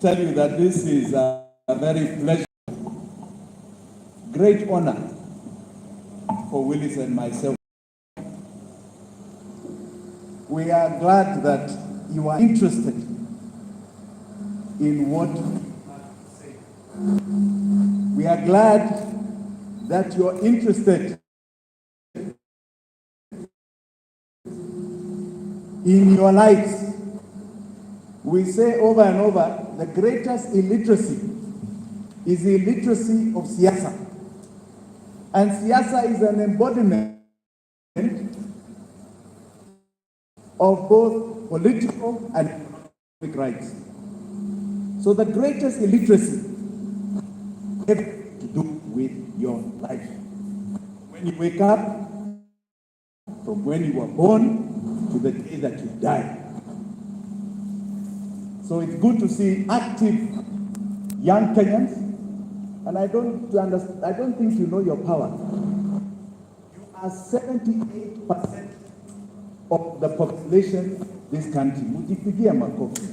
tell you that this is a very pleasure, great honor for Willis and myself. We are glad that you are interested in what we are glad that you are interested in your lives. We say over and over, the greatest illiteracy is the illiteracy of siasa. And siasa is an embodiment of both political and economic rights. So the greatest illiteracy has to do with your life. When you wake up, from when you were born to the day that you die. So it's good to see active young Kenyans, and I don't think you know your power. You are 78% of the population of this country. Mujipigia makofi.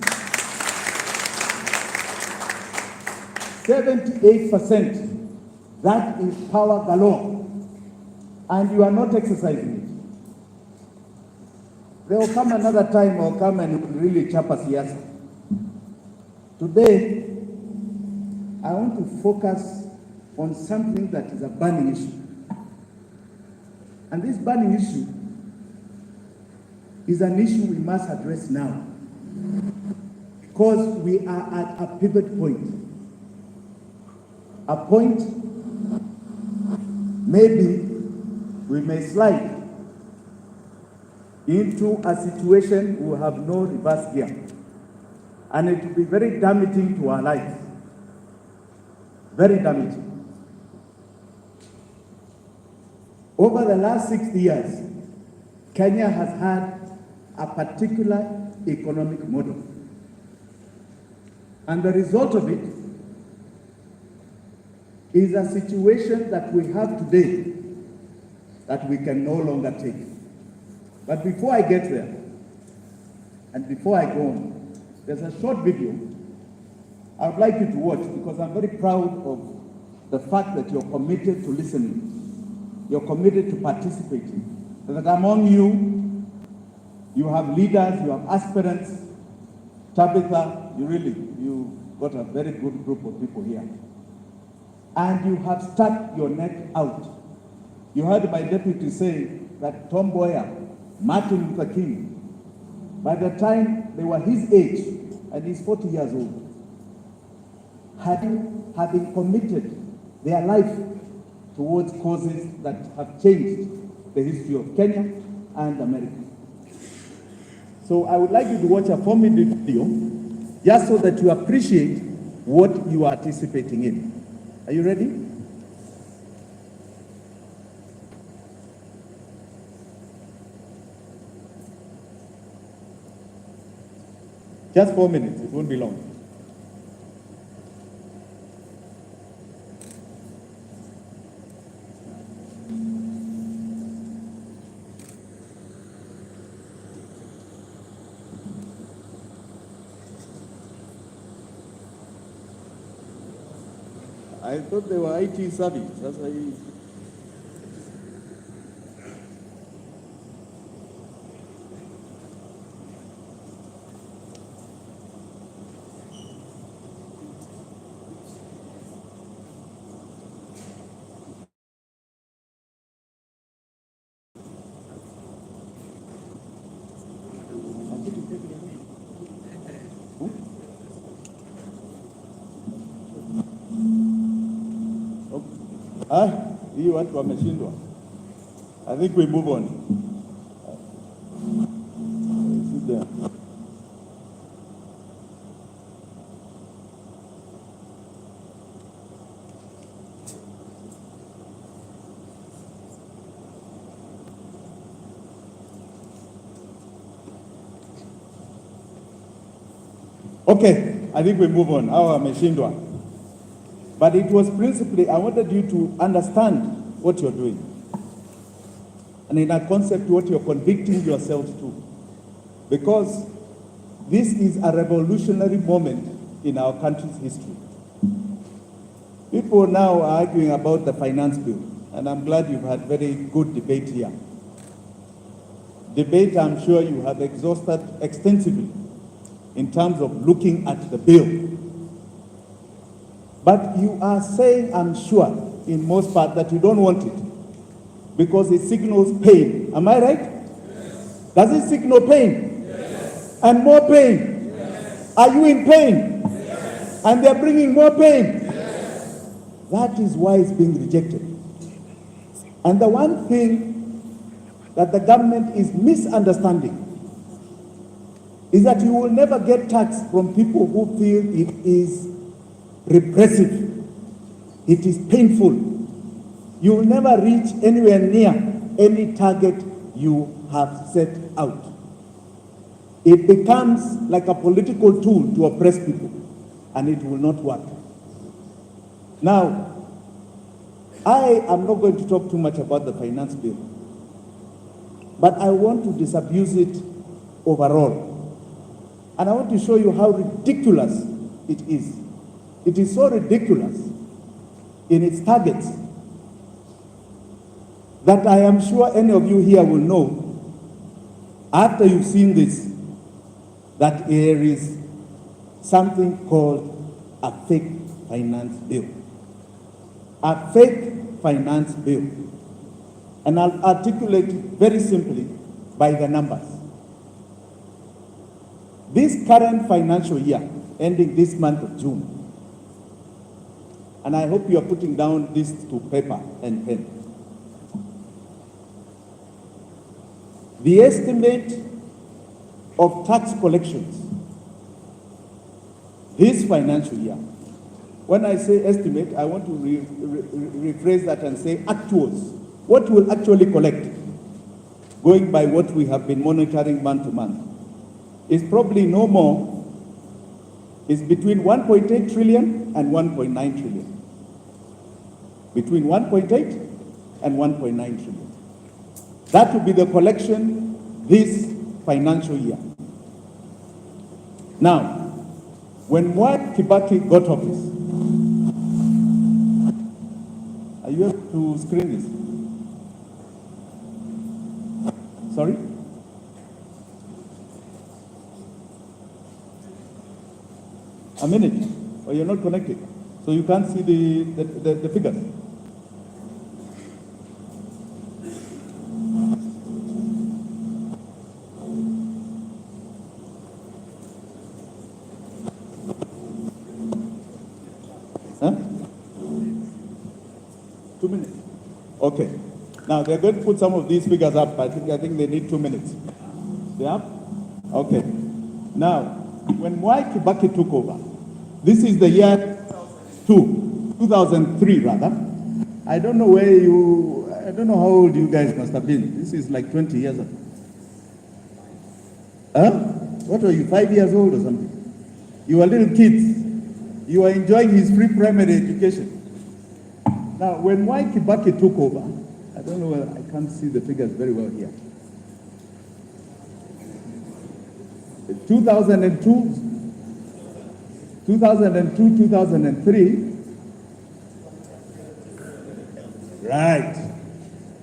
78%. That is power galore, and you are not exercising it. There will come another time, or come and really chapa siasa. Today, I want to focus on something that is a burning issue. And this burning issue is an issue we must address now, because we are at a pivot point. A point maybe we may slide into a situation we will have no reverse gear. And it will be very damaging to our lives. Very damaging. Over the last 60 years, Kenya has had a particular economic model. And the result of it is a situation that we have today that we can no longer take. But before I get there, and before I go on, there's a short video I would like you to watch, because I'm very proud of the fact that you're committed to listening. You're committed to participating. That among you, you have leaders, you have aspirants. Tabitha, you got a very good group of people here. And you have stuck your neck out. You heard my deputy say that Tom Mboya, Martin Luther King, by the time they were his age, and he's 40 years old, having committed their life towards causes that have changed the history of Kenya and America. So I would like you to watch a 4-minute video, just so that you appreciate what you are participating in. Are you ready? Just 4 minutes, it won't be long. I thought they were IT savvy. That's why. Hii watu wameshindwa. I think we move on. Sit there. Okay, I think we move on. Hawa wameshindwa. But it was principally, I wanted you to understand what you're doing. And in a concept, what you're convicting yourself to. Because this is a revolutionary moment in our country's history. People now are arguing about the finance bill, and I'm glad you've had very good debate here. Debate I'm sure you have exhausted extensively in terms of looking at the bill. But you are saying, I'm sure, in most part, that you don't want it because it signals pain. Am I right? Yes. Does it signal pain? Yes. And more pain? Yes. Are you in pain? Yes. And they're bringing more pain? Yes. That is why it's being rejected. And the one thing that the government is misunderstanding is that you will never get tax from people who feel it is repressive, it is painful. You will never reach anywhere near any target you have set out. It becomes like a political tool to oppress people, and it will not work. Now, I am not going to talk too much about the finance bill, but I want to disabuse it overall. And I want to show you how ridiculous it is. It is so ridiculous in its targets that I am sure any of you here will know, after you've seen this, that there is something called a fake finance bill. A fake finance bill. And I'll articulate it very simply by the numbers. This current financial year, ending this month of June, and I hope you are putting down this to paper and pen. The estimate of tax collections this financial year, when I say estimate, I want to rephrase that and say actuals. What will actually collect, going by what we have been monitoring month to month, is probably no more, is between 1.8 trillion and 1.9 trillion. Between 1.8 and 1.9 trillion. That will be the collection this financial year. Now, when Mwai Kibaki got office, are you able to screen this? Sorry? A minute, or you're not connected, so you can't see the figures. Huh? 2 minutes. Okay. Now they're going to put some of these figures up. I think they need 2 minutes. Yeah? Okay. Now, when Mwai Kibaki took over, this is the year 2003 rather. I don't know I don't know how old you guys must have been. This is like 20 years ago. Huh? What were you, 5 years old or something? You were little kids. You were enjoying his free primary education. Now, when Mwai Kibaki took over, I don't know whether I can't see the figures very well here. 2002, 2003. Right.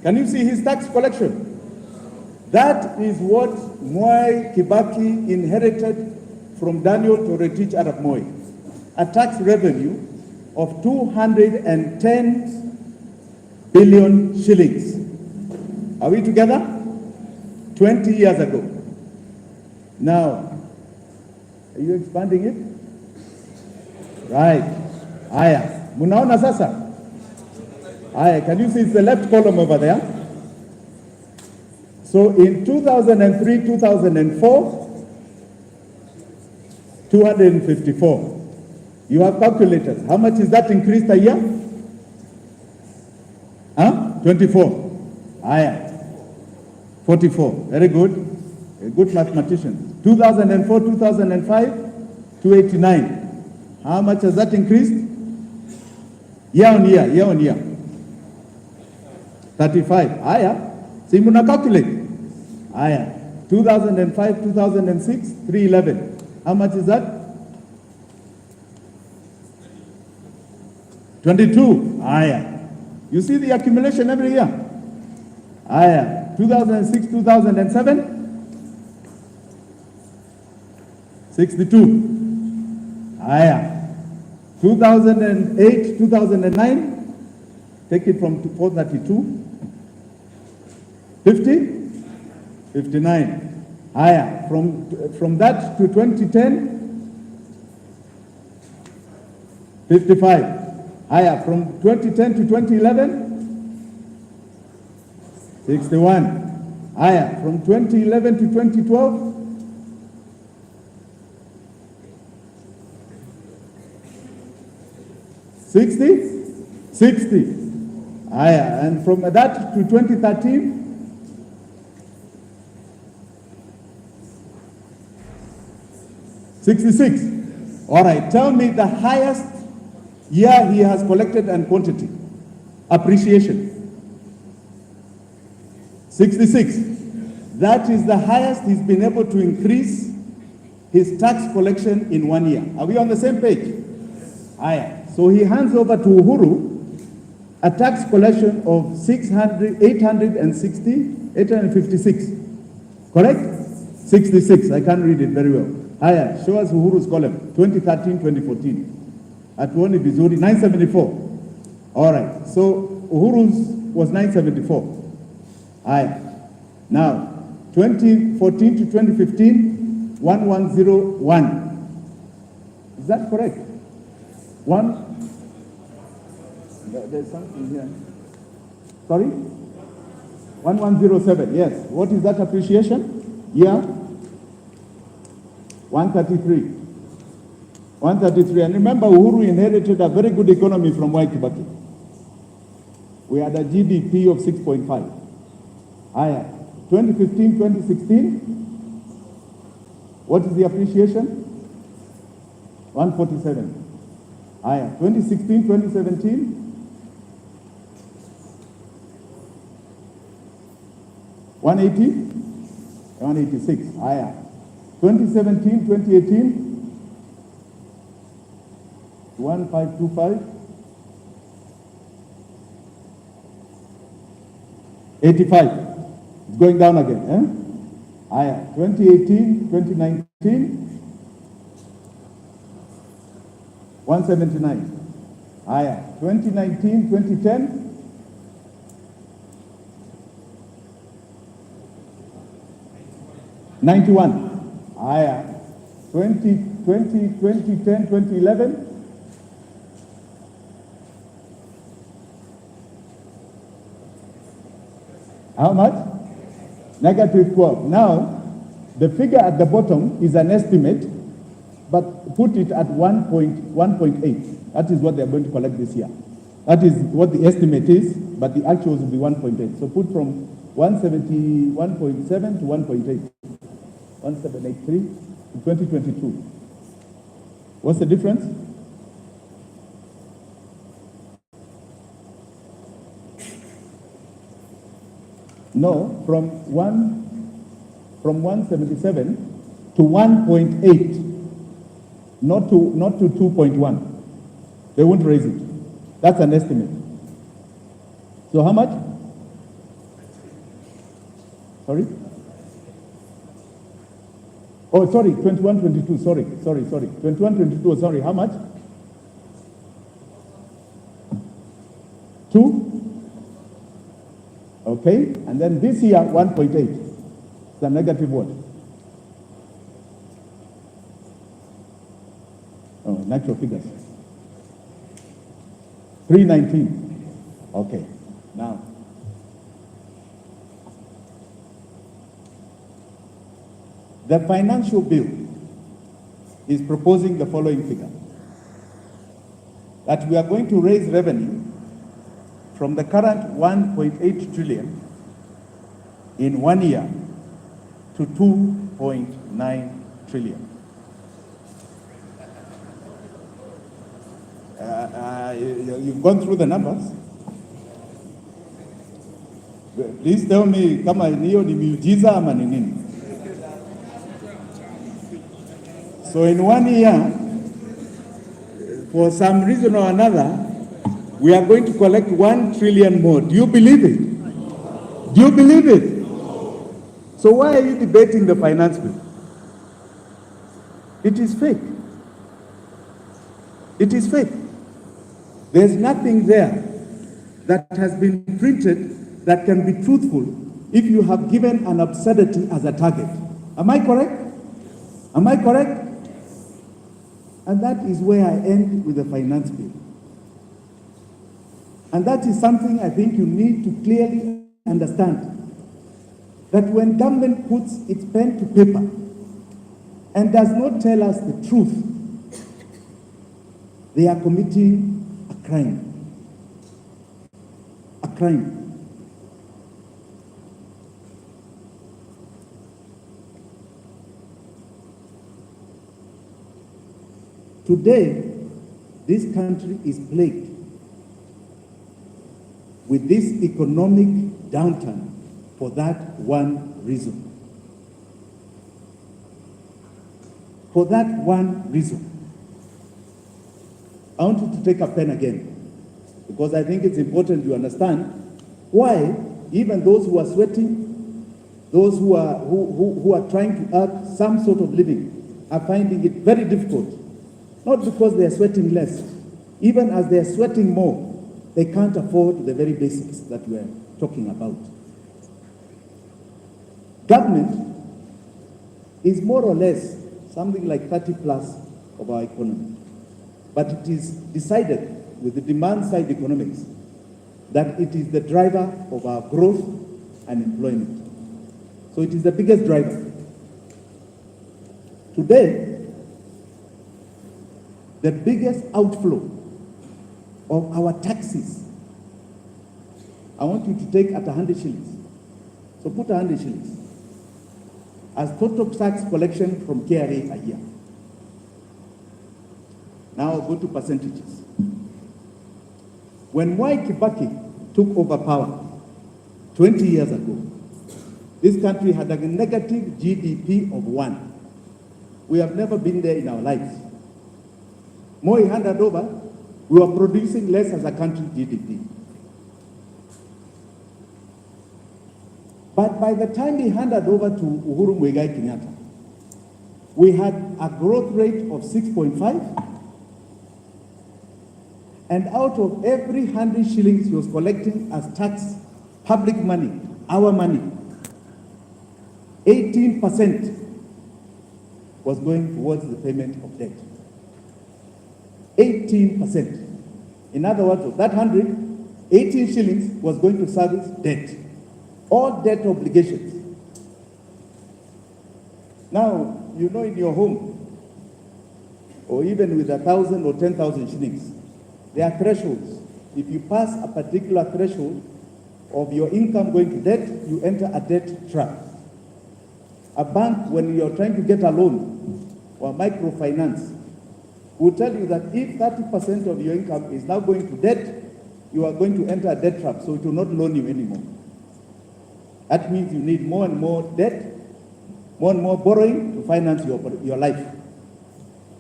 Can you see his tax collection? That is what Mwai Kibaki inherited from Daniel Toretich Arap Moi. A tax revenue of 210 billion shillings. Are we together? 20 years ago. Now, are you expanding it? Right. Aya. Munaona sasa? Aya, can you see it's the left column over there? So in 2003, 2004, 254. You have calculators. How much is that increased a year? Huh? 24. Aya. 44. Very good. A good mathematician. 2004, 2005, 289. How much has that increased? Year on year. 35. Aya. See, muna calculate. Aya. 2005, 2006, 311. How much is that? 22. Haya. You see the accumulation every year. Haya. 2006, 2007. 62. Haya. 2008, 2009. Take it from 432. 50. 59. Haya. From that to 2010. 55. Higher from 2010 to 2011, 61. Higher from 2011 to 2012, 60. Higher, and from that to 2013, 66. All right, tell me the highest year he has collected and quantity. Appreciation. 66. That is the highest he's been able to increase his tax collection in 1 year. Are we on the same page? Aye. So he hands over to Uhuru a tax collection of 856. Correct? 66. I can't read it very well. Aye. Show us Uhuru's column. 2013, 2014. Atuoni vizuri, 974. All right, so Uhuru's was 974. Aye. Now, 2014 to 2015, 1101. Is that correct? There's something here. Sorry? 1107, yes. What is that appreciation? Yeah? 133. 133. And remember, Uhuru inherited a very good economy from Mwai Kibaki. We had a GDP of 6.5. Higher. 2015, 2016. What is the appreciation? 147. Higher. 2016, 2017. 180. 186. Higher. 2017, 2018. 1525, 85. It's going down again. Higher. 2018, 2019, 179. Higher. 2019, 2010, 91. Higher. 2010, 2011. How much? Negative 12. Now, the figure at the bottom is an estimate, but put it at 1.8. That is what they're going to collect this year. That is what the estimate is, but the actuals will be 1.8. So put from 171.7 to 1.8. 1783 to 2022. What's the difference? No, from 177 to 1.8, not to 2.1. They won't raise it. That's an estimate. So how much? Sorry? Oh, sorry, 21, 22, sorry. 21, 22, sorry, how much? 2? Okay, and then this year, 1.8. It's a negative what? Oh, natural figures. 319. Okay, now. The financial bill is proposing the following figure. That we are going to raise revenue from the current 1.8 trillion in 1 year to 2.9 trillion. You've gone through the numbers. Please tell me kama hiyo ni miujiza ama ni nini? So in 1 year, for some reason or another, we are going to collect 1 trillion more. Do you believe it? Do you believe it? So why are you debating the finance bill? It is fake. It is fake. There's nothing there that has been printed that can be truthful if you have given an absurdity as a target. Am I correct? Am I correct? And that is where I end with the finance bill. And that is something I think you need to clearly understand. That when government puts its pen to paper and does not tell us the truth, they are committing a crime. A crime. Today, this country is plagued with this economic downturn for that one reason. For that one reason. I want you to take a pen again, because I think it's important you understand why even those who are sweating, those who are trying to earn some sort of living are finding it very difficult. Not because they are sweating less. Even as they are sweating more, they can't afford the very basics that we are talking about. Government is more or less something like 30 plus of our economy. But it is decided with the demand side economics that it is the driver of our growth and employment. So it is the biggest driver. Today, the biggest outflow of our taxes, I want you to take at 100 shillings. So put 100 shillings as total tax collection from KRA a year. Now I'll go to percentages. When Mwai Kibaki took over power 20 years ago, this country had a negative GDP of 1. We have never been there in our lives. Moi handed over, we were producing less as a country GDP. But by the time he handed over to Uhuru Muigai Kenyatta, we had a growth rate of 6.5, and out of every 100 shillings he was collecting as tax, public money, our money, 18% was going towards the payment of debt. 18%. In other words, of that 100, 18 shillings was going to service debt. All debt obligations. Now, you know, in your home, or even with 1,000 or 10,000 shillings, there are thresholds. If you pass a particular threshold of your income going to debt, you enter a debt trap. A bank, when you're trying to get a loan or microfinance, will tell you that if 30% of your income is now going to debt, you are going to enter a debt trap, so it will not loan you anymore. That means you need more and more debt, more and more borrowing to finance your life.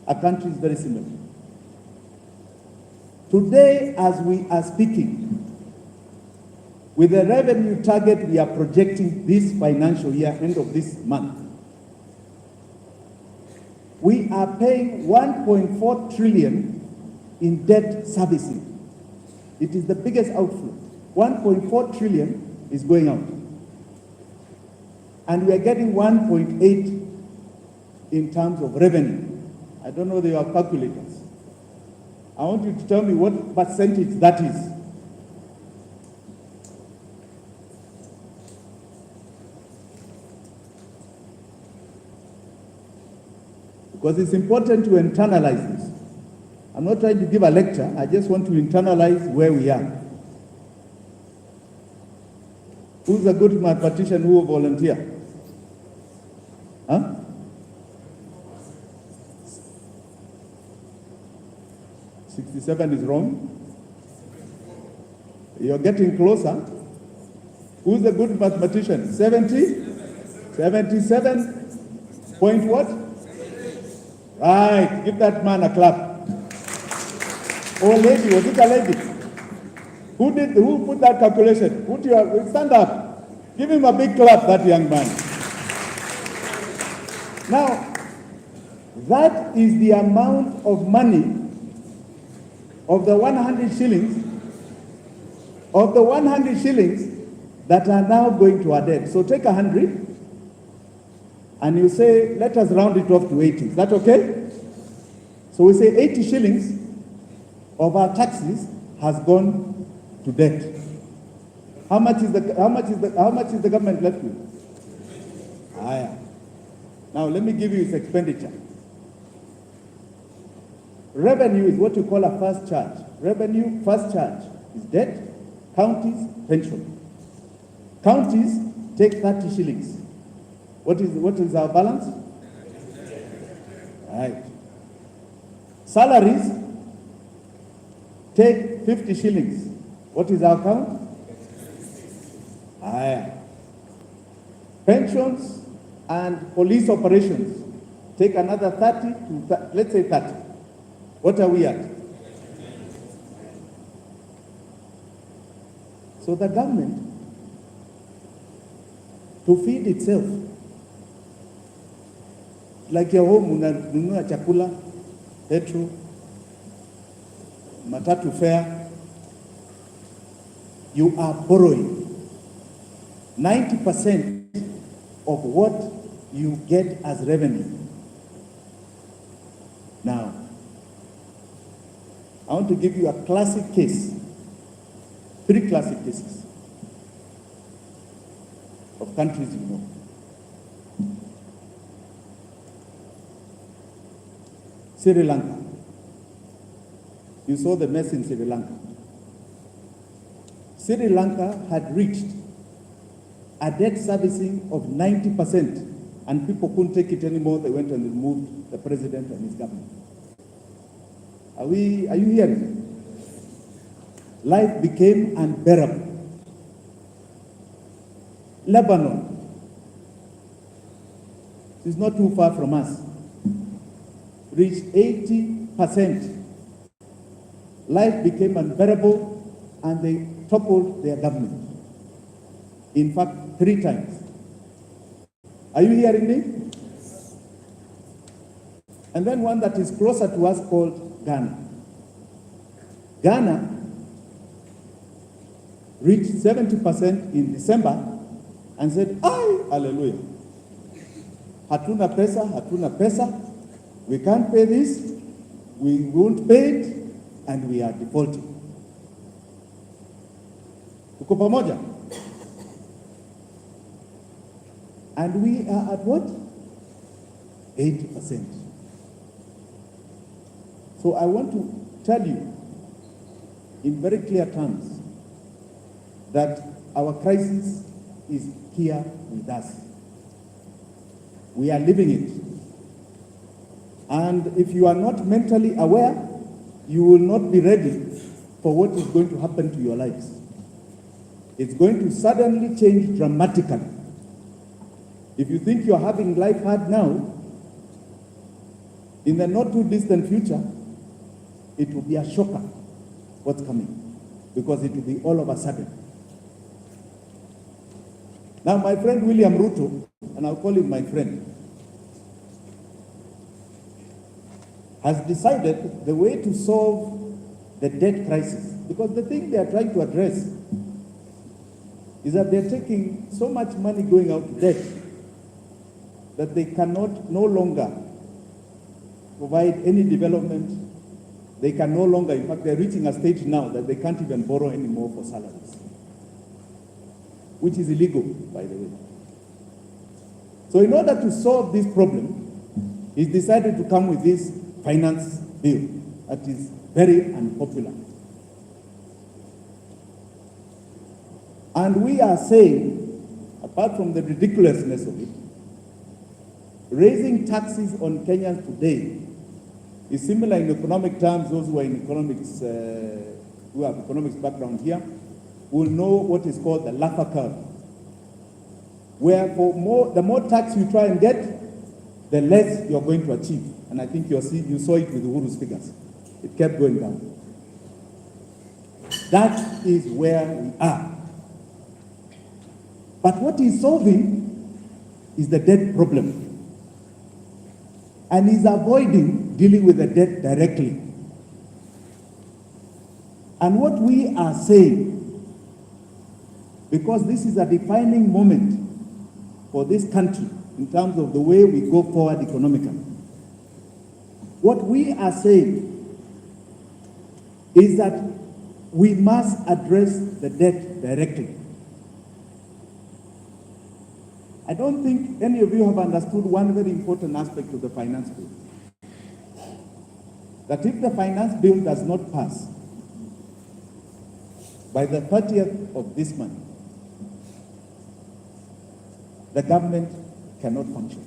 Our country is very similar. Today, as we are speaking, with the revenue target we are projecting this financial year, end of this month, we are paying 1.4 trillion in debt servicing. It is the biggest outflow. 1.4 trillion is going out. And we are getting 1.8 in terms of revenue. I don't know your calculators. I want you to tell me what percentage that is. Because it's important to internalize this. I'm not trying to give a lecture, I just want to internalize where we are. Who's a good mathematician who will volunteer? Huh? 67 is wrong. You're getting closer. Who's a good mathematician? 70? 77 point what? Right, give that man a clap. Oh lady, was it a lady? Who put that calculation? Stand up. Give him a big clap, that young man. Now, that is the amount of money of the 100 shillings, that are now going to our debt. So take 100 and you say, let us round it off to 80. Is that okay? So we say 80 shillings of our taxes has gone to debt. How much is the government left with? Now let me give you its expenditure. Revenue is what you call a first charge. Revenue, first charge is debt, counties, pension. Counties take 30 shillings. What is our balance? Right. Salaries take 50 shillings. What is our count? Pensions and police operations take another 30 to, let's say 30. What are we at? So the government, to feed itself, like your home, unanunua chakula, petrol, matatu fare, you are borrowing 90% of what you get as revenue. Now, I want to give you a classic case, 3 classic cases of countries you know. Sri Lanka. You saw the mess in Sri Lanka. Sri Lanka had reached a debt servicing of 90%, and people couldn't take it anymore. They went and removed the president and his government. Are you hearing? Life became unbearable. Lebanon is not too far from us, reached 80%. Life became unbearable and they toppled their government. In fact, 3 times. Are you hearing me? And then one that is closer to us called Ghana. Ghana reached 70% in December and said, hallelujah. Hatuna pesa, we can't pay this, we won't pay it, and we are defaulting. Tuko pamoja? And we are at what? 80%. So I want to tell you in very clear terms that our crisis is here with us. We are living it. And if you are not mentally aware, you will not be ready for what is going to happen to your lives. It's going to suddenly change dramatically. If you think you're having life hard now, in the not too distant future, it will be a shocker what's coming, because it will be all of a sudden. Now, my friend William Ruto, and I'll call him my friend, has decided the way to solve the debt crisis, because the thing they are trying to address is that they're taking so much money going out to debt that they cannot no longer provide any development. They can no longer, in fact, they're reaching a stage now that they can't even borrow anymore for salaries, which is illegal, by the way. So in order to solve this problem, he's decided to come with this finance bill that is very unpopular. And we are saying, apart from the ridiculousness of it, raising taxes on Kenyans today is similar in economic terms. Those who are in economics, who have economics background here, will know what is called the Laffer curve, where the more tax you try and get, the less you're going to achieve. And I think you saw it with Uhuru's figures. It kept going down. That is where we are. But what he's solving is the debt problem. And he's avoiding dealing with the debt directly. And what we are saying, because this is a defining moment for this country in terms of the way we go forward economically, what we are saying is that we must address the debt directly. I don't think any of you have understood one very important aspect of the finance bill. That if the finance bill does not pass by the 30th of this month, the government cannot function.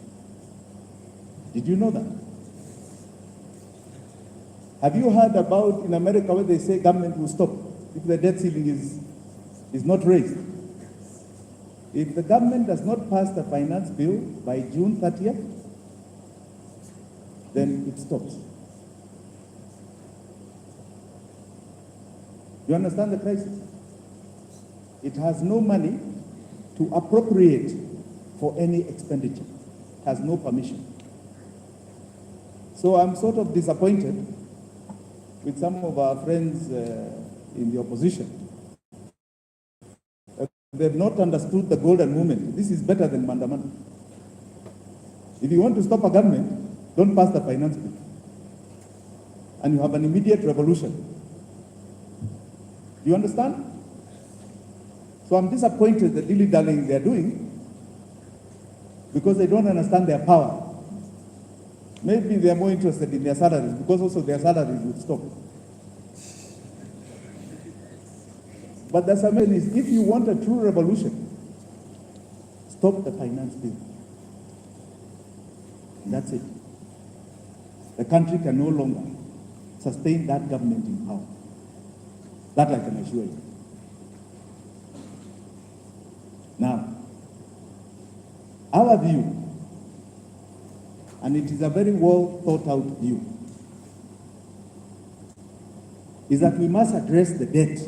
Did you know that? Have you heard about in America where they say government will stop if the debt ceiling is not raised? If the government does not pass the finance bill by June 30th, then it stops. You understand the crisis? It has no money to appropriate for any expenditure. It has no permission. So I'm sort of disappointed with some of our friends in the opposition. They've not understood the golden movement. This is better than Mandamana. If you want to stop a government, don't pass the finance bill. And you have an immediate revolution. Do you understand? So I'm disappointed the dilly-dallying they're doing because they don't understand their power. Maybe they're more interested in their salaries because also their salaries would stop. But the summation is, if you want a true revolution, stop the finance bill. That's it. The country can no longer sustain that government in power. That I can assure you. Now, our view, and it is a very well thought out view, is that we must address the debt.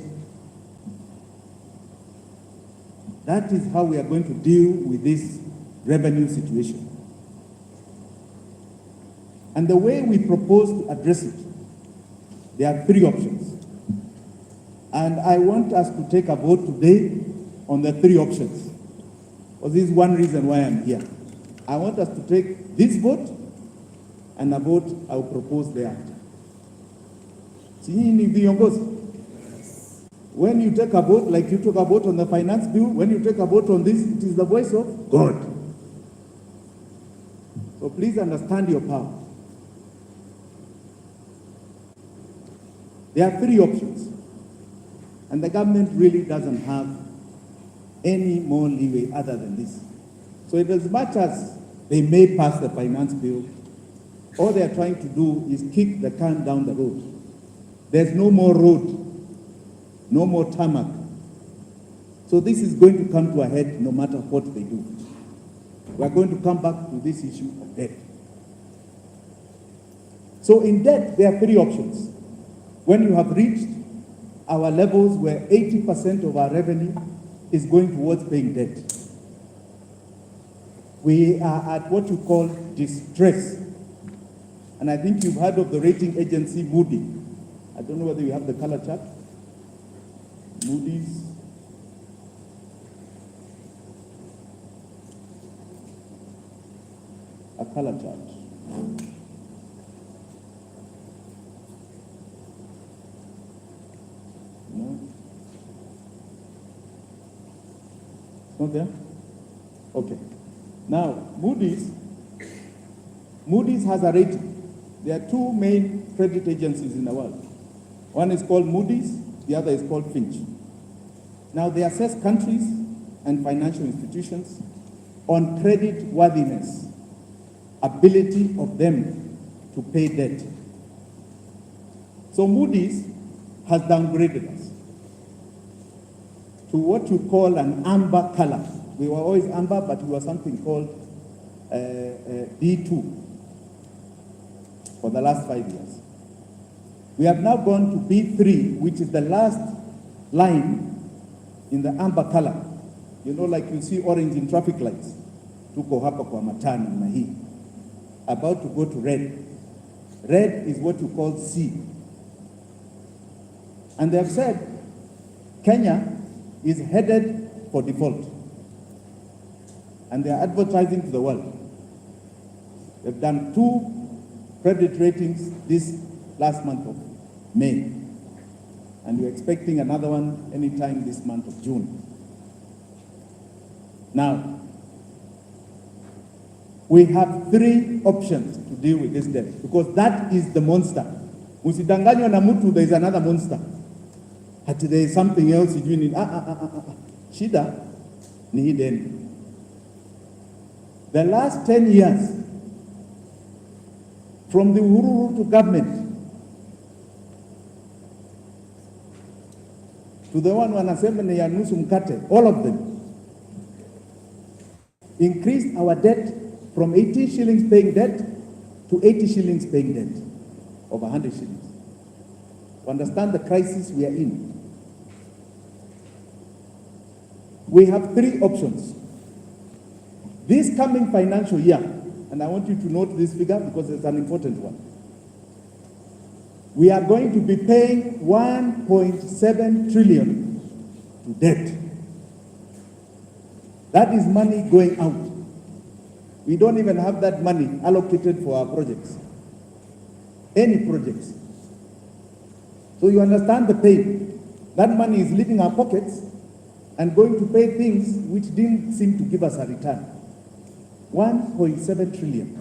That is how we are going to deal with this revenue situation. And the way we propose to address it, there are three options. And I want us to take a vote today on the three options. Because this is one reason why I'm here. I want us to take this vote and a vote I will propose thereafter. When you take a vote, like you took a vote on the finance bill, when you take a vote on this, it is the voice of God. So please understand your power. There are three options. And the government really doesn't have any more leeway other than this. So in as much as they may pass the finance bill, all they are trying to do is kick the can down the road. There's no more road. No more tarmac. So this is going to come to a head no matter what they do. We are going to come back to this issue of debt. So in debt, there are three options. When you have reached our levels where 80% of our revenue is going towards paying debt, we are at what you call distress. And I think you've heard of the rating agency Moody's. I don't know whether you have the color chart. Moody's. A color chart. No? It's not there? Okay. Now, Moody's has a rating. There are two main credit agencies in the world. One is called Moody's, the other is called Finch. Now, they assess countries and financial institutions on credit worthiness, ability of them to pay debt. So Moody's has downgraded us to what you call an amber color. We were always amber, but we were something called B2 for the last 5 years. We have now gone to B3, which is the last line in the amber color, you know, like you see orange in traffic lights. Tuko hapa kwa matani na hii. About to go to red. Red is what you call C. And they have said Kenya is headed for default. And they are advertising to the world. They've done 2 credit ratings this last month of May. And we're expecting another one anytime this month of June. Now, we have 3 options to deal with this debt, because that is the monster. Musidanganywa na mtu, there is another monster. Hati there is something else you need. Shida ni hii deni. The last 10 years, from the Uhuru to government, to the one wanasema ni ya nusu mkate, all of them increased our debt from 80 shillings paying debt to 80 shillings paying debt, of 100 shillings. To understand the crisis we are in, we have 3 options. This coming financial year, and I want you to note this figure because it's an important one, we are going to be paying 1.7 trillion to debt. That is money going out. We don't even have that money allocated for our projects, any projects. So you understand the pain. That money is leaving our pockets and going to pay things which didn't seem to give us a return. 1.7 trillion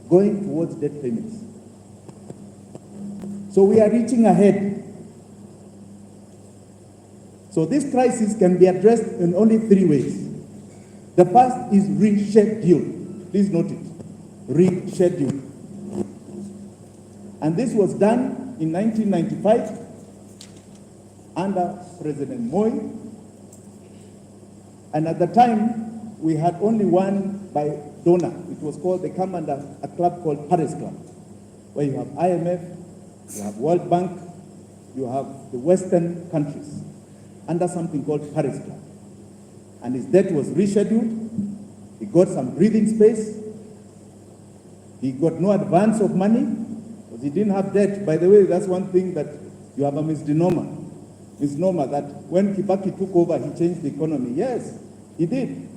going towards debt payments. So we are reaching ahead. So this crisis can be addressed in only 3 ways. The first is reschedule. Please note it. Reschedule. And this was done in 1995 under President Moi. And at the time, we had only one by donor. It was called, they come under a club called Paris Club, where you have IMF, you have World Bank, you have the Western countries, under something called Paris Club. And his debt was rescheduled. He got some breathing space. He got no advance of money because he didn't have debt. By the way, that's one thing that you have a misnomer. Misnomer that when Kibaki took over, he changed the economy. Yes, he did.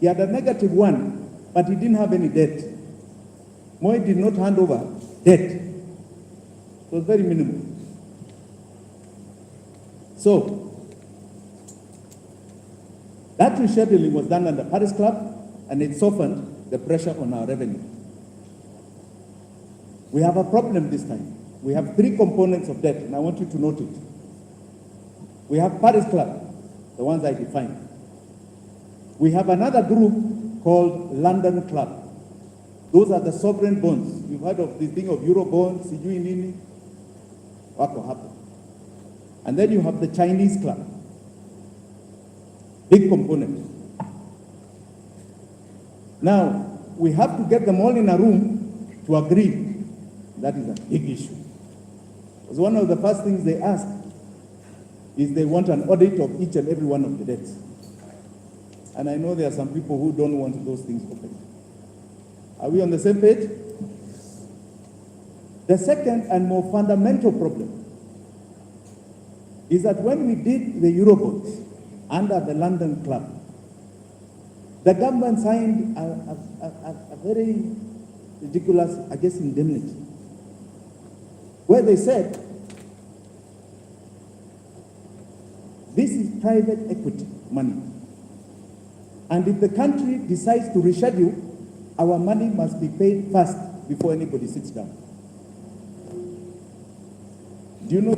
He had a negative one, but he didn't have any debt. Moi did not hand over debt. It was very minimal. So, that rescheduling was done under Paris Club, and it softened the pressure on our revenue. We have a problem this time. We have 3 components of debt, and I want you to note it. We have Paris Club, the ones I defined. We have another group called London Club. Those are the sovereign bonds. You've heard of the thing of Euro bonds, sijui nini, wako hapo. And then you have the Chinese Club. Big component. Now, we have to get them all in a room to agree. That is a big issue. Because one of the first things they ask is they want an audit of each and every one of the debts. And I know there are some people who don't want those things open. Are we on the same page? The second and more fundamental problem is that when we did the Eurobonds under the London Club, the government signed a very ridiculous, I guess, indemnity, where they said, this is private equity money. And if the country decides to reschedule, our money must be paid first before anybody sits down. Do you know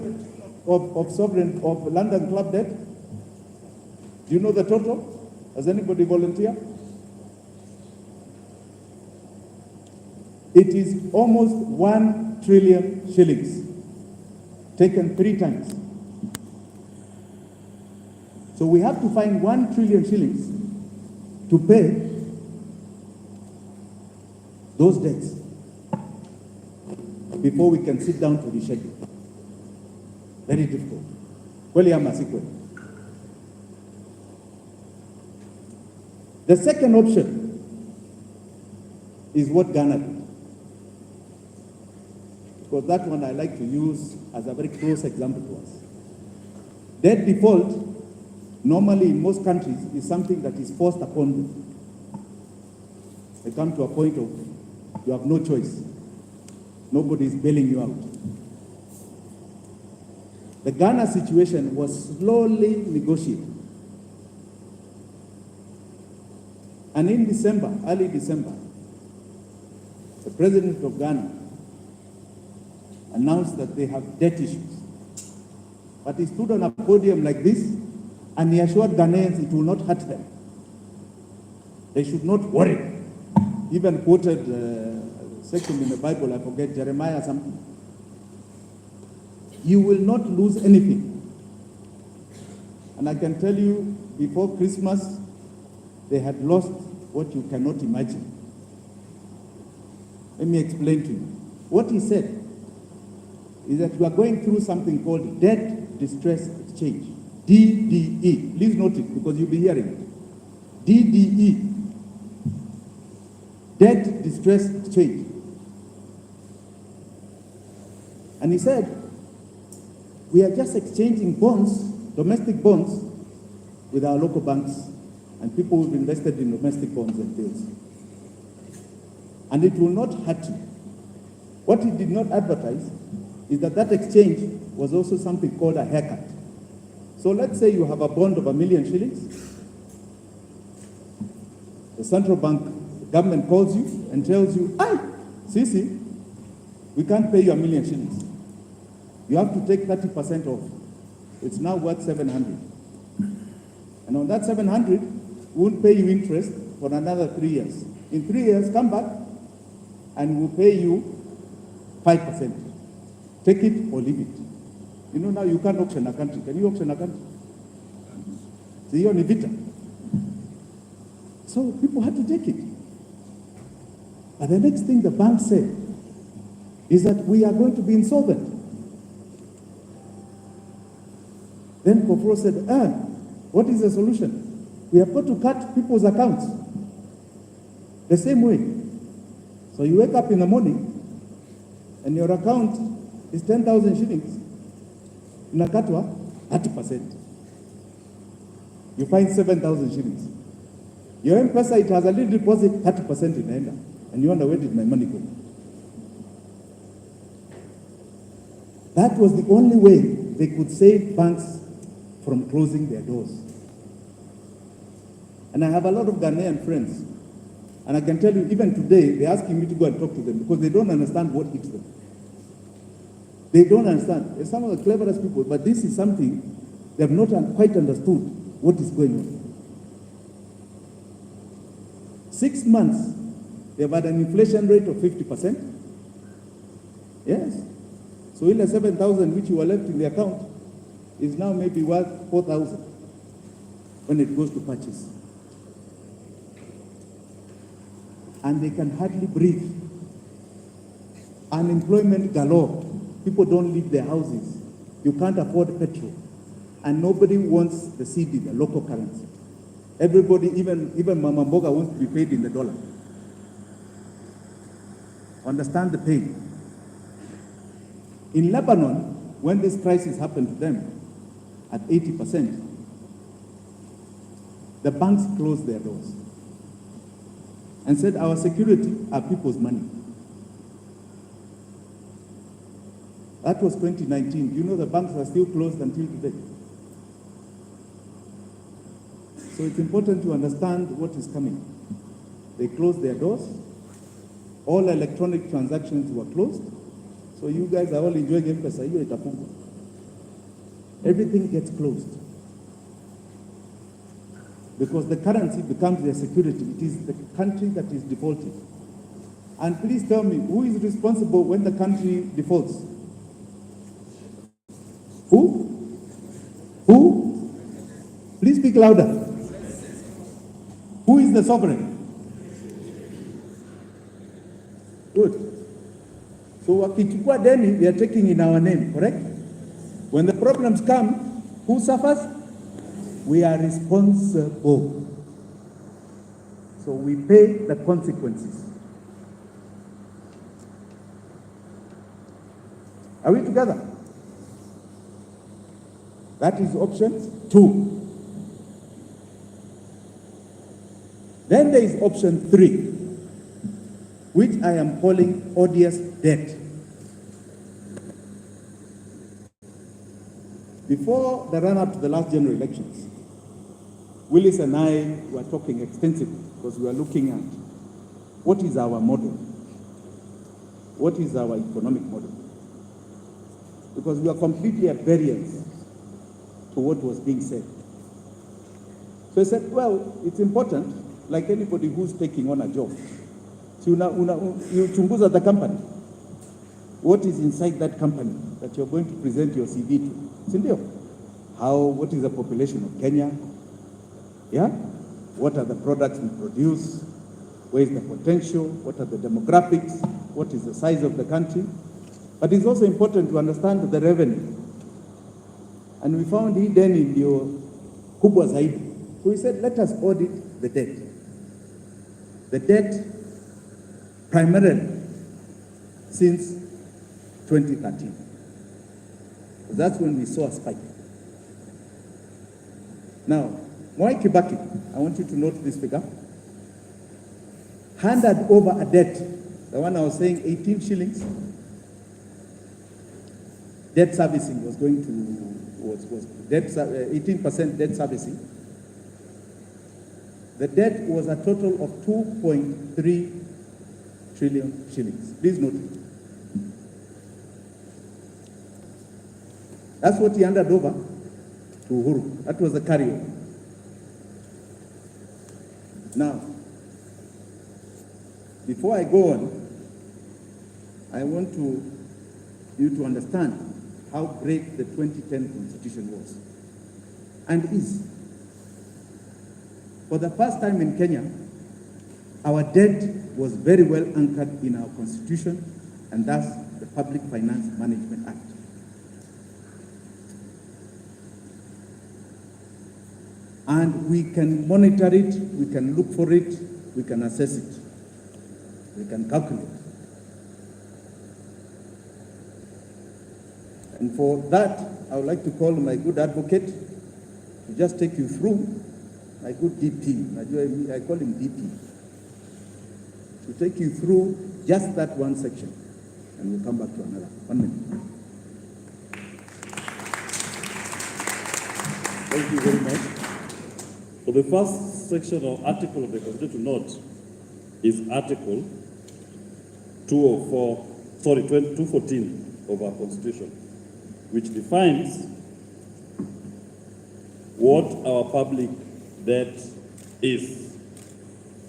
of London Club debt? Do you know the total? Has anybody volunteer? It is almost 1 trillion shillings, taken 3 times. So we have to find 1 trillion shillings to pay those debts before we can sit down to reschedule. Very difficult. Kweli ama si kweli? The second option is what Ghana did. Because that one I like to use as a very close example to us. Debt default, normally in most countries, is something that is forced upon them. They come to a point of you have no choice. Nobody is bailing you out. The Ghana situation was slowly negotiated. And in December, early December, the president of Ghana announced that they have debt issues. But he stood on a podium like this and he assured Ghanaians it will not hurt them. They should not worry. He even quoted a section in the Bible, I forget, Jeremiah something. You will not lose anything. And I can tell you, before Christmas, they had lost what you cannot imagine. Let me explain to you. What he said is that we are going through something called debt distress exchange, DDE. Please note it because you'll be hearing it. DDE, debt distress exchange. And he said, we are just exchanging bonds, domestic bonds, with our local banks and people who've invested in domestic bonds and bills. And it will not hurt you. What he did not advertise is that that exchange was also something called a haircut. So let's say you have a bond of $1 million shillings. The central bank, the government calls you and tells you, Sisi, we can't pay you $1 million shillings. You have to take 30% off. It's now worth 700. And on that 700, we won't pay you interest for another 3 years. In 3 years, come back and we'll pay you 5%. Take it or leave it. You know now you can't auction a country. Can you auction a country? So you're in vita. So people had to take it. But the next thing the bank said is that we are going to be insolvent. Then Kofro said, what is the solution? We have got to cut people's accounts the same way. So you wake up in the morning and your account is 10,000 shillings. Nakatwa, 30%. You find 7,000 shillings. Your M-Pesa, it has a little deposit, 30% in Enda. And you wonder, where did my money go? That was the only way they could save banks from closing their doors. And I have a lot of Ghanaian friends. And I can tell you, even today, they're asking me to go and talk to them because they don't understand what hits them. They don't understand. They're some of the cleverest people, but this is something they have not quite understood what is going on. 6 months, they've had an inflation rate of 50%. Yes. So in the 7,000 which you were left in the account is now maybe worth 4,000 when it goes to purchase. And they can hardly breathe. Unemployment galore. People don't leave their houses. You can't afford petrol. And nobody wants the cedi, the local currency. Everybody, even Mama Mboga wants to be paid in the dollar. Understand the pain. In Lebanon, when this crisis happened to them at 80%, the banks closed their doors and said, our security are people's money. That was 2019. You know the banks are still closed until today. So it's important to understand what is coming. They closed their doors. All electronic transactions were closed. So you guys are all enjoying M-Pesa. Everything gets closed. Because the currency becomes their security. It is the country that is defaulting. And please tell me, who is responsible when the country defaults? Who? Who? Please speak louder. Who is the sovereign? Good. So wakichukua deni, they are taking in our name, correct? When the problems come, who suffers? We are responsible. So we pay the consequences. Are we together? That is option 2. Then there is option 3, which I am calling odious debt. Before the run-up to the last general elections, Willis and I were talking extensively because we were looking at what is our model, what is our economic model, because we are completely at variance to what was being said. So I said, well, it's important, like anybody who's taking on a job. So you chunguza the company. What is inside that company that you're going to present your CV to? Sindio? What is the population of Kenya? Yeah? What are the products we produce? Where is the potential? What are the demographics? What is the size of the country? But it's also important to understand the revenue. And we found hidden in your kubwa zaidi. So we said, let us audit the debt. The debt primarily since 2013. That's when we saw a spike. Now, Mwai Kibaki, I want you to note this figure, handed over a debt, the one I was saying, 18 shillings. Debt servicing was going to, was 18% debt servicing. The debt was a total of 2.3 trillion shillings. Please note it. That's what he handed over to Uhuru. That was the carryover. Now, before I go on, I want you to understand how great the 2010 Constitution was and is. For the first time in Kenya, our debt was very well anchored in our Constitution, and thus the Public Finance Management Act. And we can monitor it, we can look for it, we can assess it, we can calculate. And for that, I would like to call my good advocate to just take you through, my good DP, I call him DP, to take you through just that one section, and we'll come back to another. 1 minute. Thank you very much. So the first section or article of the Constitution to note is Article 214 of our Constitution, which defines what our public debt is,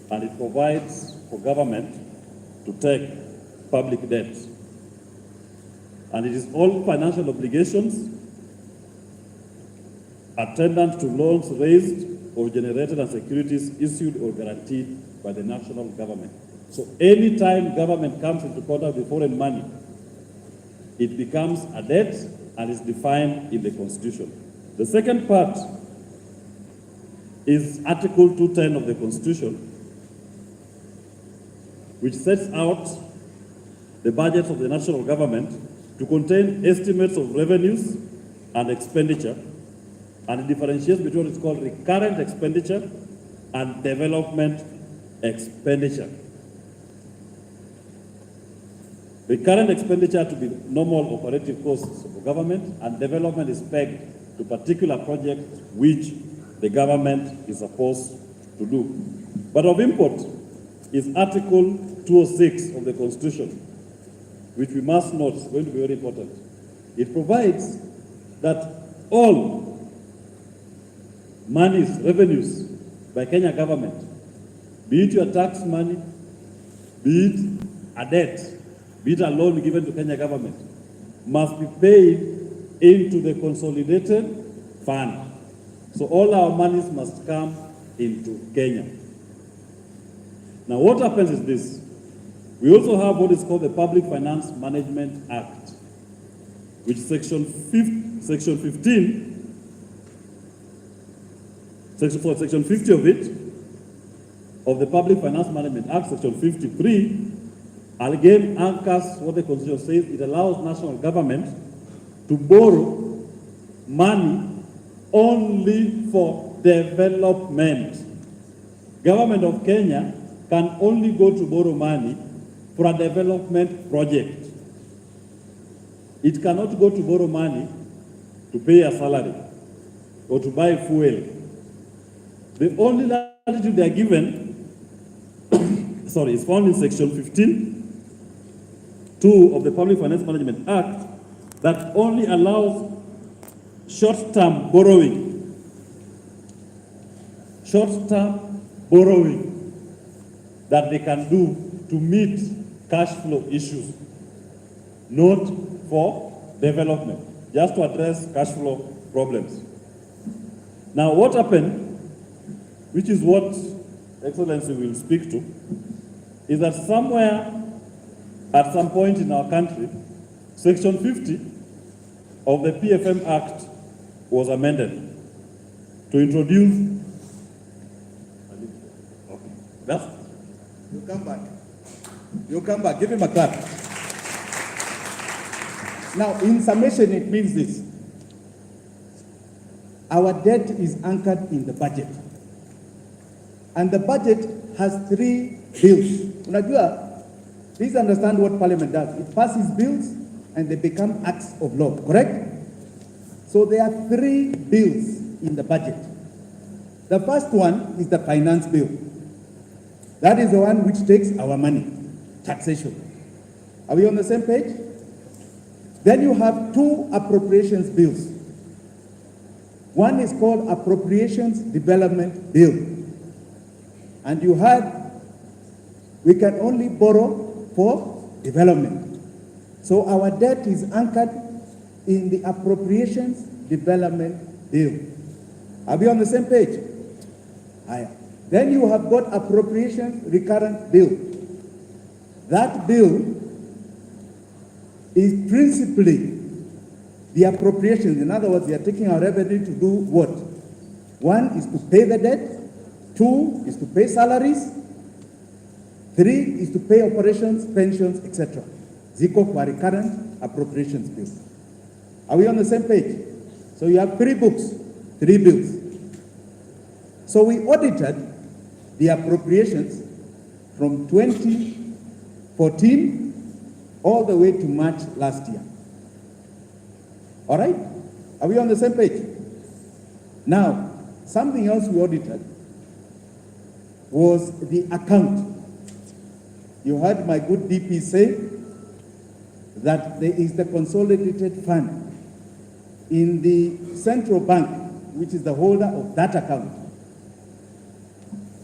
and it provides for government to take public debt. And it is all financial obligations attendant to loans raised or generated and securities issued or guaranteed by the national government. So anytime government comes into contact with foreign money, it becomes a debt and is defined in the Constitution. The second part is Article 210 of the Constitution, which sets out the budgets of the national government to contain estimates of revenues and expenditure, and it differentiates between what is called recurrent expenditure and development expenditure. Recurrent expenditure to be normal operative costs of the government, and development is pegged to particular projects which the government is supposed to do. But of import is Article 206 of the Constitution, which we must note is going to be very important. It provides that all monies, revenues by Kenya government, be it your tax money, be it a debt, be it a loan given to Kenya government, must be paid into the consolidated fund. So all our monies must come into Kenya. Now what happens is this. We also have what is called the Public Finance Management Act. which section 15, section 50 of it, of the Public Finance Management Act, section 53, again anchors what the Constitution says. It allows national government to borrow money only for development. Government of Kenya can only go to borrow money for a development project. It cannot go to borrow money to pay a salary or to buy fuel. The only latitude they are given is found in section 15(2) of the Public Finance Management Act, that only allows short-term borrowing. Short-term borrowing that they can do to meet cash flow issues, not for development, just to address cash flow problems. Now, what happened, which is what Excellency will speak to, is that somewhere at some point in our country, section 50 of the PFM Act was amended to introduce. Okay. You come back. You come back. Give him a clap. Now, in summation, it means this. Our debt is anchored in the budget. And the budget has 3 bills. Unajua, please understand what Parliament does. It passes bills and they become acts of law, correct? So there are 3 bills in the budget. The first one is the finance bill. That is the one which takes our money, taxation. Are we on the same page? Then you have 2 appropriations bills. One is called Appropriations Development Bill. And you had, we can only borrow for development. So our debt is anchored in the Appropriations Development Bill. Are we on the same page? Then you have got Appropriations Recurrent Bill. That bill is principally the appropriations. In other words, they are taking our revenue to do what? 1 is to pay the debt. 2 is to pay salaries. 3 is to pay operations, pensions, etc. Ziko kwa recurrent appropriations bill. Are we on the same page? So you have 3 books, 3 bills. So we audited the appropriations from 2014 all the way to March last year. All right? Are we on the same page? Now, something else we audited was the account. You heard my good DP say that there is the consolidated fund in the central bank, which is the holder of that account.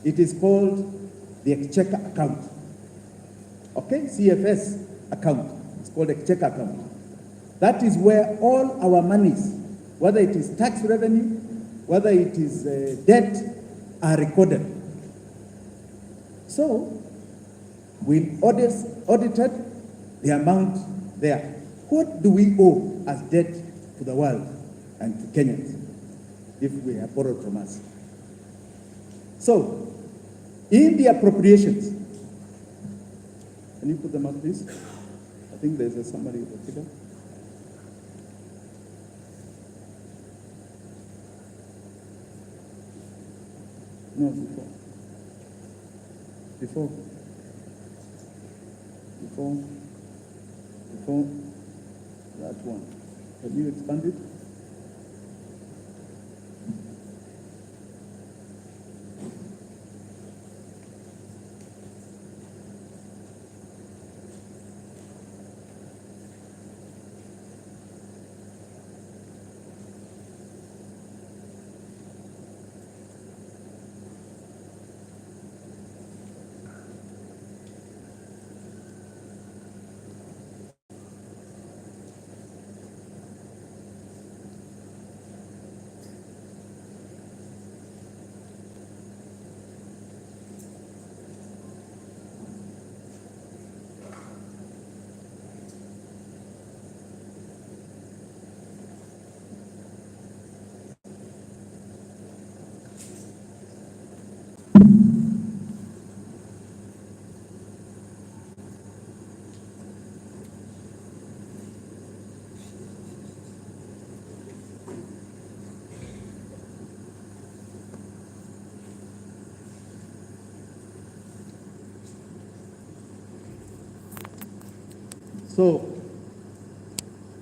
It is called the Exchequer account. Okay, CFS account. It's called Exchequer account. That is where all our monies, whether it is tax revenue, whether it is debt, are recorded. So, we audited the amount there. What do we owe as debt to the world and to Kenyans if we have borrowed from us? So, in the appropriations, can you put them up, please? I think there's a summary of the figure. No, before that one. Have you expanded? So,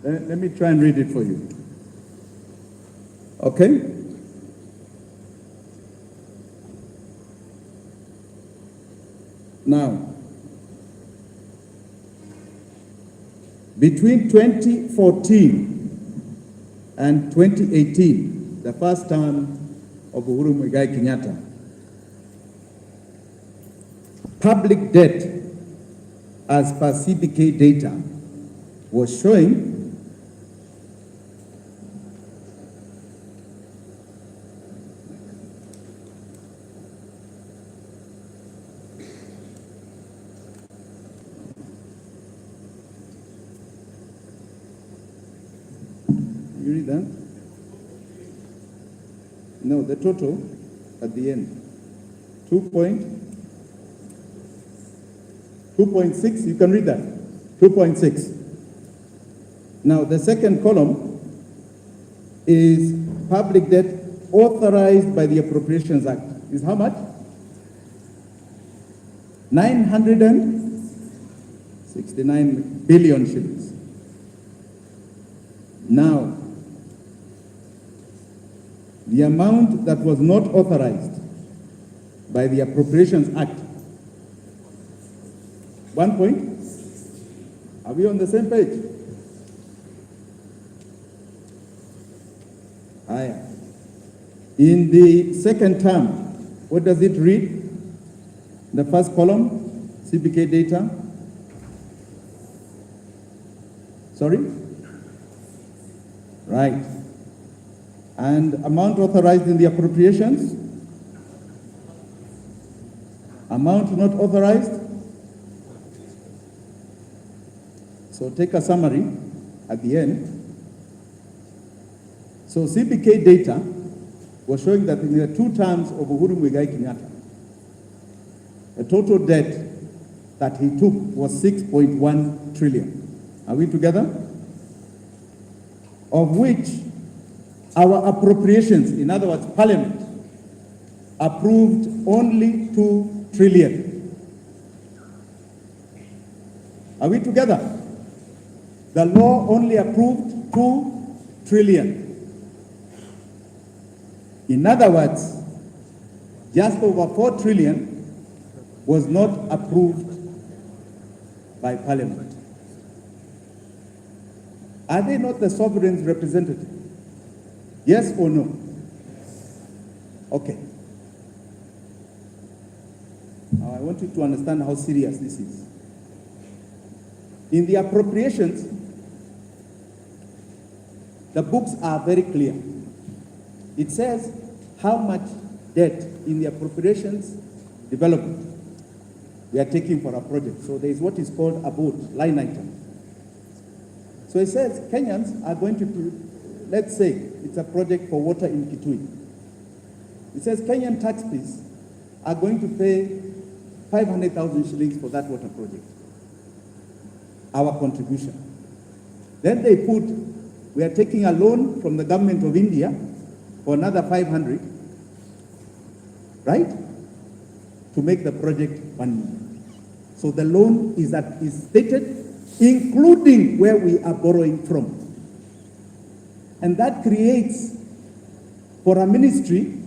let me try and read it for you. Okay? Now, between 2014 and 2018, the first term of Uhuru Muigai Kenyatta, public debt as per CBK data was showing you read that? No, the total at the end. 2.6, you can read that. 2.6. Now, the second column is public debt authorized by the Appropriations Act. Is how much? 969 billion shillings. Now, the amount that was not authorized by the Appropriations Act. 1 point? Are we on the same page? Aye. In the second term, what does it read? The first column, CBK data. Sorry? Right. And amount authorized in the appropriations? Amount not authorized? So take a summary at the end. So CBK data was showing that in the 2 terms of Uhuru Muigai Kenyatta, the total debt that he took was 6.1 trillion. Are we together? Of which our appropriations, in other words, Parliament, approved only 2 trillion. Are we together? The law only approved 2 trillion. In other words, just over 4 trillion was not approved by Parliament. Are they not the sovereign's representative? Yes or no? Okay. Now I want you to understand how serious this is. In the appropriations, the books are very clear. It says how much debt in the appropriations development we are taking for a project. So there is what is called a board, line item. So it says Kenyans are going to, let's say it's a project for water in Kitui. It says Kenyan taxpayers are going to pay 500,000 shillings for that water project. Our contribution. Then they put, we are taking a loan from the government of India for another 500, right? To make the project 1 million. So the loan is stated, including where we are borrowing from. And that creates, for a ministry,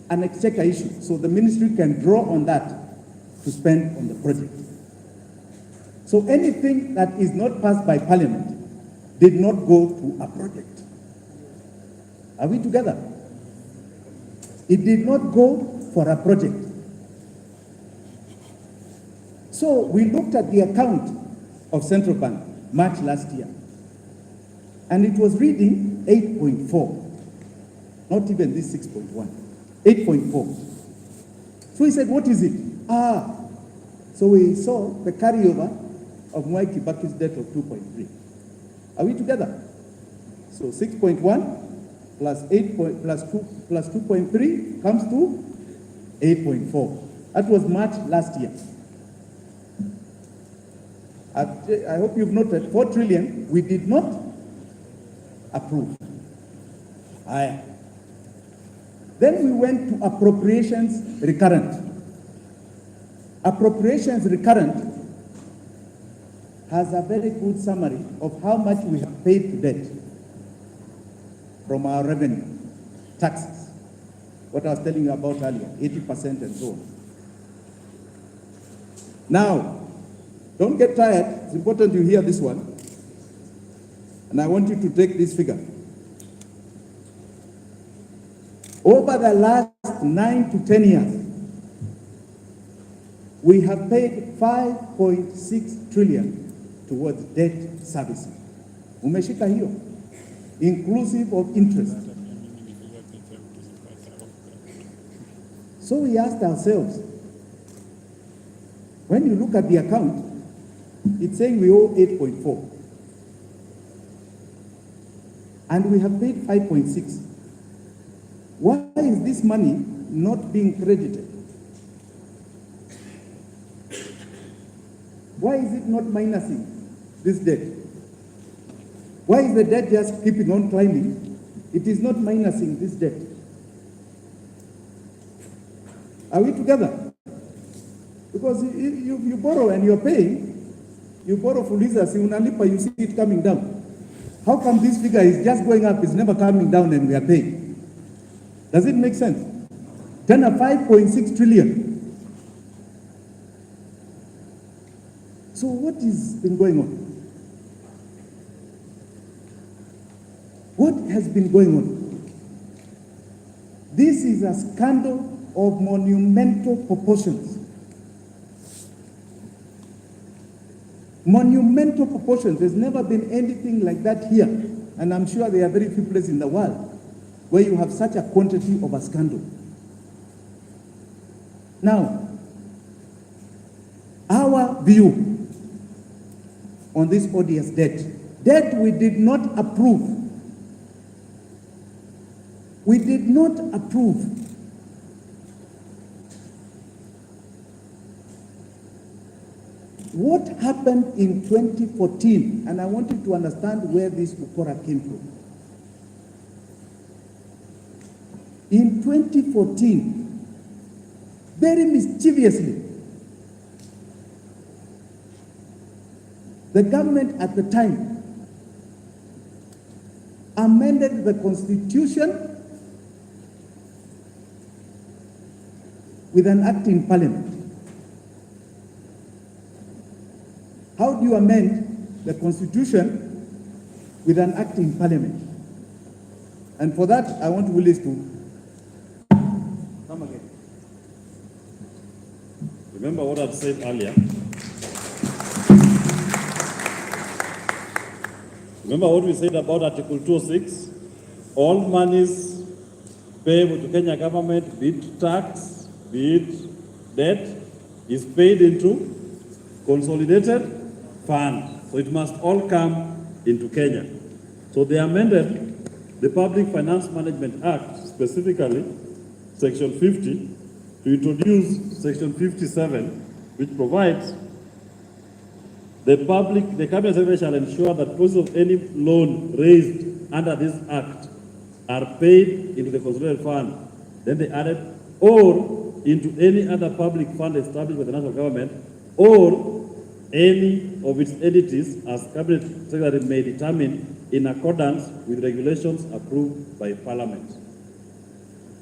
an exchequer issue. So the ministry can draw on that to spend on the project. So anything that is not passed by Parliament did not go to a project. Are we together? It did not go for a project. So we looked at the account of Central Bank March last year, and it was reading 8.4, not even this 6.1, 8.4. So he said, what is it? So we saw the carryover of Mwai Kibaki's debt of 2.3. Are we together? So 6.1 plus 2.3 comes to 8.4. That was March last year. I hope you've noted 4 trillion we did not approve. Then we went to appropriations recurrent. Appropriations recurrent has a very good summary of how much we have paid to date from our revenue, taxes. What I was telling you about earlier, 80% and so on. Now, don't get tired. It's important you hear this one. And I want you to take this figure. Over the last 9 to 10 years, we have paid 5.6 trillion towards debt servicing. Umeshika hiyo, inclusive of interest. So we asked ourselves, when you look at the account, it's saying we owe 8.4. And we have paid 5.6. Why is this money not being credited? Why is it not minusing this debt? Why is the debt just keeping on climbing? It is not minusing this debt. Are we together? Because you borrow and you're paying, you borrow fuliza, si unalipa, you see it coming down. How come this figure is just going up, it's never coming down and we are paying? Does it make sense? Then a 5.6 trillion. So what has been going on? What has been going on? This is a scandal of monumental proportions. Monumental proportions. There's never been anything like that here. And I'm sure there are very few places in the world where you have such a quantity of a scandal. Now, our view on this odious debt we did not approve. We did not approve. What happened in 2014, and I want you to understand where this ukora came from. In 2014, very mischievously, the government at the time amended the Constitution with an act in Parliament. How do you amend the Constitution with an act in Parliament? And for that, I want Willis to come again. Remember what I said earlier? Remember what we said about Article 206? All monies payable to Kenya government, be it tax, be it debt, is paid into consolidated fund. So it must all come into Kenya. So they amended the Public Finance Management Act, specifically Section 50, to introduce Section 57, which provides the Cabinet Secretary shall ensure that proceeds of any loan raised under this act are paid into the consolidated fund. Then they added, or into any other public fund established by the national government, or any of its entities as Cabinet Secretary may determine in accordance with regulations approved by Parliament.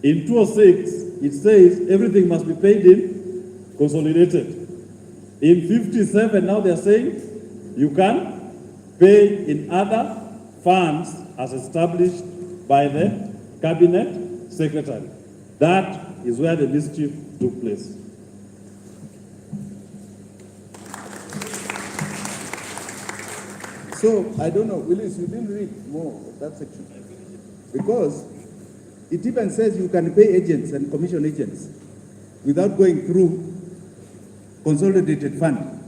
In 206, it says everything must be paid in consolidated. In 57, now they are saying you can pay in other funds as established by the Cabinet Secretary. That is where the mischief took place. So, I don't know, Willis, you didn't read more of that section. Because it even says you can pay agents and commission agents without going through consolidated fund.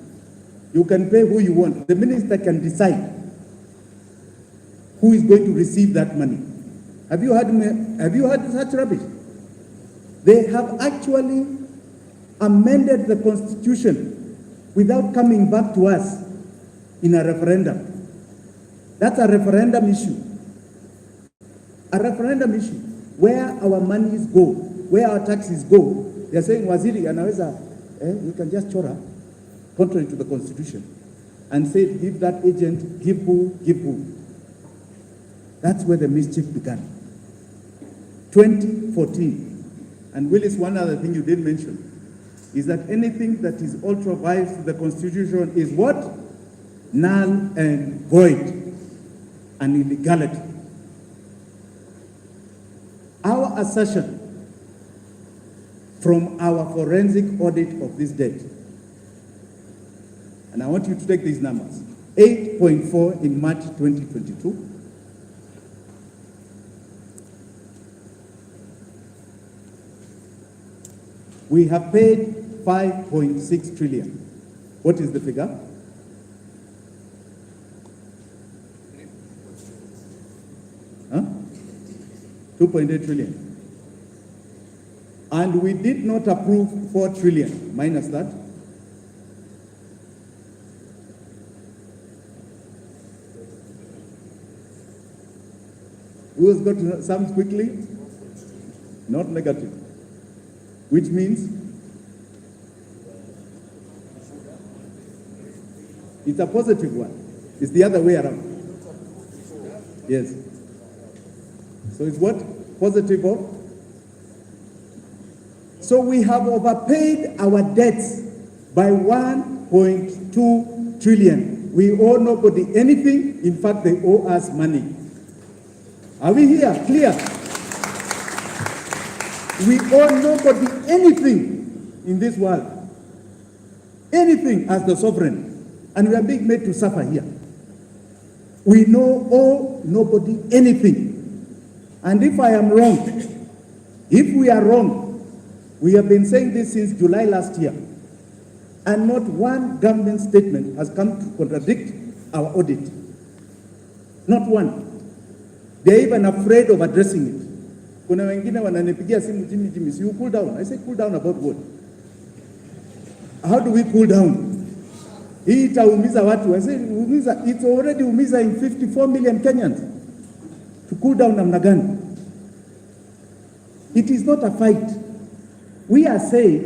You can pay who you want. The minister can decide who is going to receive that money. Have you heard such rubbish? They have actually amended the Constitution without coming back to us in a referendum. That's a referendum issue. A referendum issue where our monies go, where our taxes go. They're saying, Waziri, anaweza, you can just chora contrary to the Constitution. and said, give that agent, give who, give who. That's where the mischief began. 2014. And Willis, one other thing you did mention is that anything that is ultra vires to the Constitution is what? Null and void and illegality. Our assertion from our forensic audit of this debt, and I want you to take these numbers, 8.4 in March 2022, we have paid 5.6 trillion. What is the figure? Huh? 2.8 trillion. And we did not approve 4 trillion, minus that. Who has got sums quickly? Not negative. Which means it's a positive one. It's the other way around. Yes. So it's what? Positive of? So we have overpaid our debts by 1.2 trillion. We owe nobody anything. In fact, they owe us money. Are we here? Clear? We owe nobody anything in this world. Anything as the sovereign. And we are being made to suffer here. We owe nobody anything. And if I am wrong, if we are wrong, we have been saying this since July last year, and not one government statement has come to contradict our audit. Not one. They're even afraid of addressing it. Kuna wengine wananipigia simu, Jimmy, you cool down. I say, cool down about what? How do we cool down? Hii itaumiza watu. I say, it's already umiza in 54 million Kenyans. To cool down namna gani? It is not a fight. We are saying